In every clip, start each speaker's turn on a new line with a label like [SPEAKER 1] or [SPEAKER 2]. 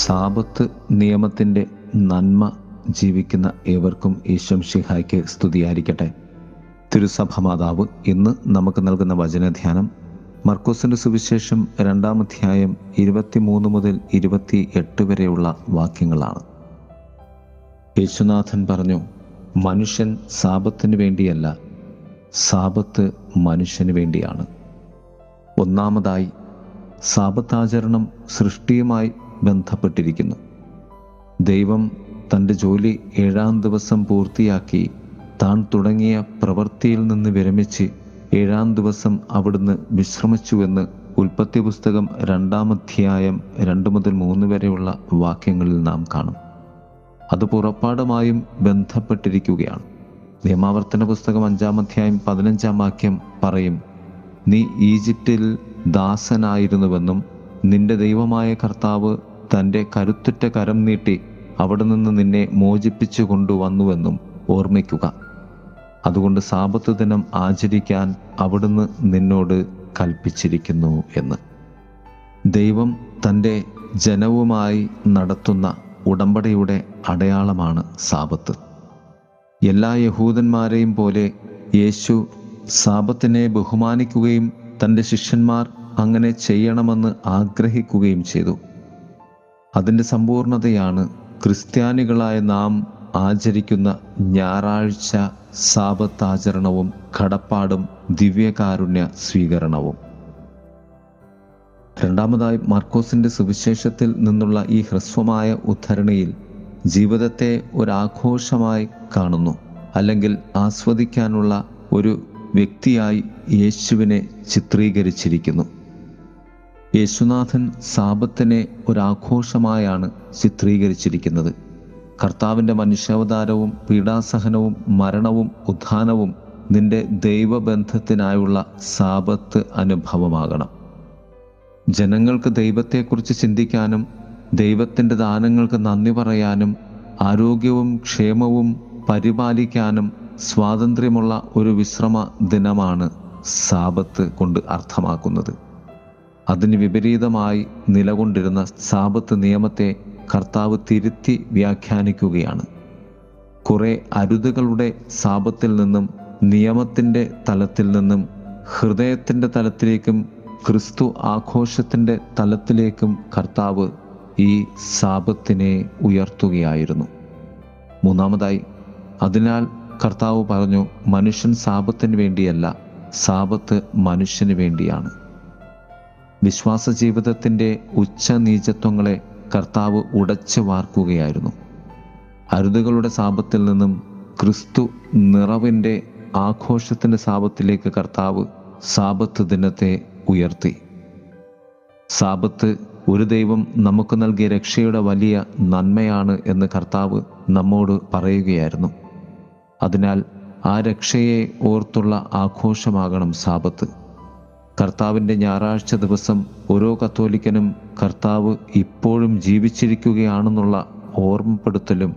[SPEAKER 1] Sabbath നിയമത്തിൻ്റെ നന്മ ജീവിക്കുന്ന ഏവർക്കും ഈശോമിശിഹായ്ക്ക് സ്തുതിയായിരിക്കട്ടെ. തിരുസഭ മാതാവ് ഇന്ന് നമുക്ക് നൽകുന്ന വചനധ്യാനം മർക്കോസിൻ്റെ സുവിശേഷം 2-ാം അധ്യായം 23 മുതൽ 28 വരെയുള്ള വാക്യങ്ങളാണ്. യേശുനാഥൻ പറഞ്ഞു, മനുഷ്യൻ സാബത്തിന് വേണ്ടിയല്ല, സാബത്ത് മനുഷ്യന് വേണ്ടിയാണ്. ഒന്നാമതായി, സാബത്താചരണം സൃഷ്ടിയുമായി ബന്ധപ്പെട്ടിരിക്കുന്നു. ദൈവം തൻ്റെ ജോലി 7-ാം ദിവസം പൂർത്തിയാക്കി താൻ തുടങ്ങിയ പ്രവൃത്തിയിൽ നിന്ന് വിരമിച്ച് 7-ാം ദിവസം അവിടുന്ന് വിശ്രമിച്ചുവെന്ന് ഉൽപ്പത്തി പുസ്തകം 2-ാം അധ്യായം 2 മുതൽ 3 വരെയുള്ള വാക്യങ്ങളിൽ നാം കാണും. അത് പുറപ്പാടുമായും ബന്ധപ്പെട്ടിരിക്കുകയാണ്. നിയമാവർത്തന പുസ്തകം 5-ാം അധ്യായം 15-ാം വാക്യം പറയും, നീ ഈജിപ്തിൽ ദാസനായിരുന്നുവെന്നും നിന്റെ ദൈവമായ കർത്താവ് തൻ്റെ കരുത്തുറ്റ കരം നീട്ടി അവിടെ നിന്ന് നിന്നെ മോചിപ്പിച്ചു കൊണ്ടുവന്നുവെന്നും ഓർമ്മിക്കുക. അതുകൊണ്ട് സാബത്ത് ദിനം ആചരിക്കാൻ അവിടുന്ന് നിന്നോട് കൽപ്പിച്ചിരിക്കുന്നു എന്ന്. ദൈവം തൻ്റെ ജനവുമായി നടത്തുന്ന ഉടമ്പടിയുടെ അടയാളമാണ് സാബത്ത്. എല്ലാ യഹൂദന്മാരെയും പോലെ യേശു സാബത്തിനെ ബഹുമാനിക്കുകയും തൻ്റെ ശിഷ്യന്മാർ അങ്ങനെ ചെയ്യണമെന്ന് ആഗ്രഹിക്കുകയും ചെയ്തു. അതിൻ്റെ സമ്പൂർണതയാണ് ക്രിസ്ത്യാനികളായ നാം ആചരിക്കുന്ന ഞായറാഴ്ച സാബത്ത് ആചരണവും കടപ്പാടും ദിവ്യകാരുണ്യ സ്വീകരണവും. രണ്ടാമതായി, മർക്കോസിൻ്റെ സുവിശേഷത്തിൽ നിന്നുള്ള ഈ ഹ്രസ്വമായ ഉദ്ധരണിയിൽ ജീവിതത്തെ ഒരാഘോഷമായി കാണുന്നു, അല്ലെങ്കിൽ ആസ്വദിക്കാനുള്ള ഒരു വ്യക്തിയായി യേശുവിനെ ചിത്രീകരിച്ചിരിക്കുന്നു. യേശുനാഥൻ സാബത്തിനെ ഒരാഘോഷമായാണ് ചിത്രീകരിച്ചിരിക്കുന്നത്. കർത്താവിൻ്റെ മനുഷ്യാവതാരവും പീഡാസഹനവും മരണവും ഉത്ഥാനവും നിന്റെ ദൈവബന്ധത്തിനായുള്ള സാബത്ത് അനുഭവമാകണം. ജനങ്ങൾക്ക് ദൈവത്തെക്കുറിച്ച് ചിന്തിക്കാനും ദൈവത്തിൻ്റെ ദാനങ്ങൾക്ക് നന്ദി പറയാനും ആരോഗ്യവും ക്ഷേമവും പരിപാലിക്കാനും സ്വാതന്ത്ര്യമുള്ള ഒരു വിശ്രമ ദിനമാണ് സാബത്ത് കൊണ്ട് അർത്ഥമാക്കുന്നത്. അതിന് വിപരീതമായി നിലകൊണ്ടിരുന്ന സാബത്ത് നിയമത്തെ കർത്താവ് തിരുത്തി വ്യാഖ്യാനിക്കുകയാണ്. കുറെ അരുതുകളുടെ സാബത്തിൽ നിന്നും നിയമത്തിൻ്റെ തലത്തിൽ നിന്നും ഹൃദയത്തിൻ്റെ തലത്തിലേക്കും ക്രിസ്തു ആഘോഷത്തിൻ്റെ തലത്തിലേക്കും കർത്താവ് ഈ സാബത്തിനെ ഉയർത്തുകയായിരുന്നു. മൂന്നാമതായി, അതിനാൽ കർത്താവ് പറഞ്ഞു, മനുഷ്യൻ സാബത്തിന് വേണ്ടിയല്ല, സാബത്ത് മനുഷ്യന് വേണ്ടിയാണ്. വിശ്വാസ ജീവിതത്തിൻ്റെ ഉച്ചനീചത്വങ്ങളെ കർത്താവ് ഉടച്ചു വാർക്കുകയായിരുന്നു. അരുതുകളുടെ സാബത്തിൽ നിന്നും ക്രിസ്തു നിറവിൻ്റെ ആഘോഷത്തിൻ്റെ സാബത്തിലേക്ക് കർത്താവ് സാബത്ത് ദിനത്തെ ഉയർത്തി. സാബത്ത് ഒരു ദൈവം നമുക്ക് നൽകിയ രക്ഷയുടെ വലിയ നന്മയാണ് എന്ന് കർത്താവ് നമ്മോട് പറയുകയായിരുന്നു. അതിനാൽ ആ രക്ഷയെ ഓർത്തുള്ള ആഘോഷമാകണം സാബത്ത്. കർത്താവിൻ്റെ ഞായറാഴ്ച ദിവസം ഓരോ കത്തോലിക്കനും കർത്താവ് ഇപ്പോഴും ജീവിച്ചിരിക്കുകയാണെന്നുള്ള ഓർമ്മപ്പെടുത്തലും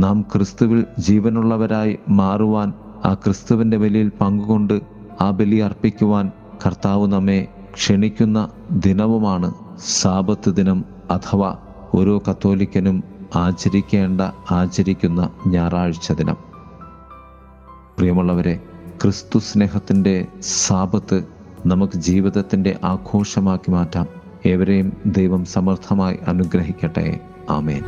[SPEAKER 1] നാം ക്രിസ്തുവിൽ ജീവനുള്ളവരായി മാറുവാൻ ആ ക്രിസ്തുവിൻ്റെ ബലിയിൽ പങ്കുകൊണ്ട് ആ ബലി അർപ്പിക്കുവാൻ കർത്താവ് നമ്മെ ക്ഷണിക്കുന്ന ദിനവുമാണ് സാബത്ത് ദിനം, അഥവാ ഓരോ കത്തോലിക്കനും ആചരിക്കുന്ന ഞായറാഴ്ച ദിനം. പ്രിയമുള്ളവരെ, ക്രിസ്തു സ്നേഹത്തിൻ്റെ സാബത്ത് നമുക്ക് ജീവിതത്തിൻ്റെ ആഘോഷമാക്കി മാറ്റാം. ഏവരെയും ദൈവം സമർത്ഥമായി അനുഗ്രഹിക്കട്ടെ. ആമേൻ.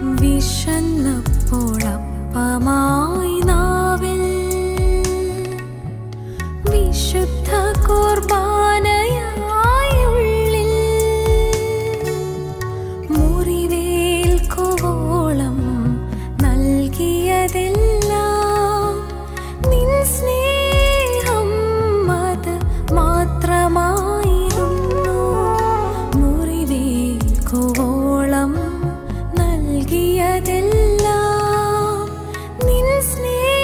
[SPEAKER 2] വിശുദ്ധ കുർബാനയായി ഉള്ളിൽ മുറിവേൽക്കുവോളം നൽകിയതെല്ലാം നിൻ സ്നേഹം അത് മാത്രമായിരുന്നു. മുറിവേൽക്കുവോളം നൽകിയതെല്ലാം നിൻ സ്നേഹം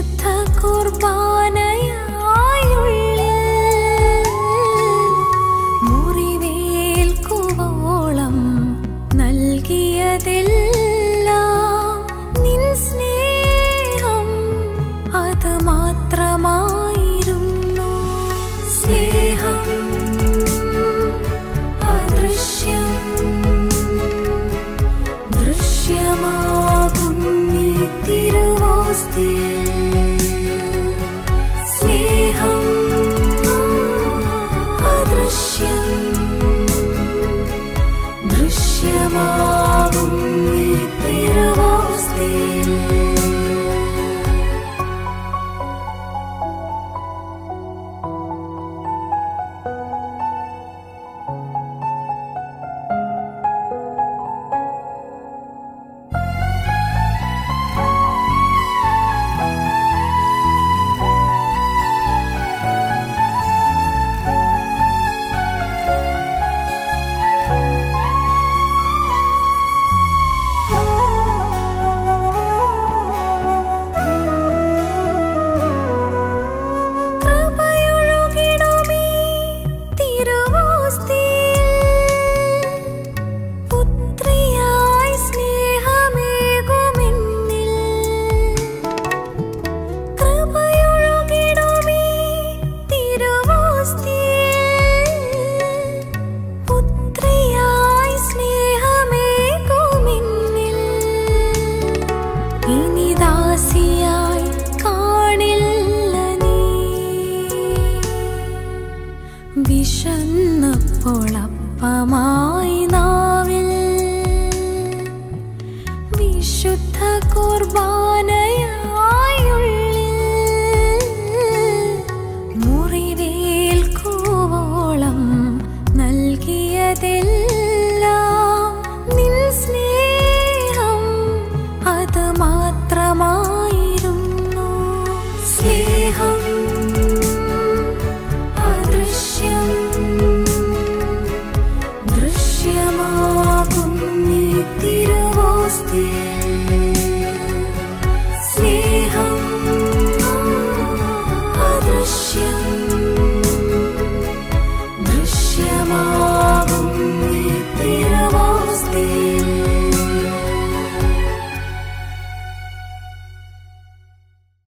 [SPEAKER 2] വിശുദ്ധ കുർബാനയായുള്ളിൽ മുറിവേൽക്കുവോളം നൽകിയതെല്ലാം നിൻ സ്നേഹം അത് മാത്രമായിരുന്നു. സ്നേഹം അദൃശ്യം ദൃശ്യമാകും നീ തിരുവോസ്തിയിൽ. സ്നേഹം അദൃശ്യം ദൃശ്യമാകും നീ തിരുവോസ്തിയിൽ. വിശന്നപ്പോളപ്പമായി നാവിൽ വിശുദ്ധ കുർബാന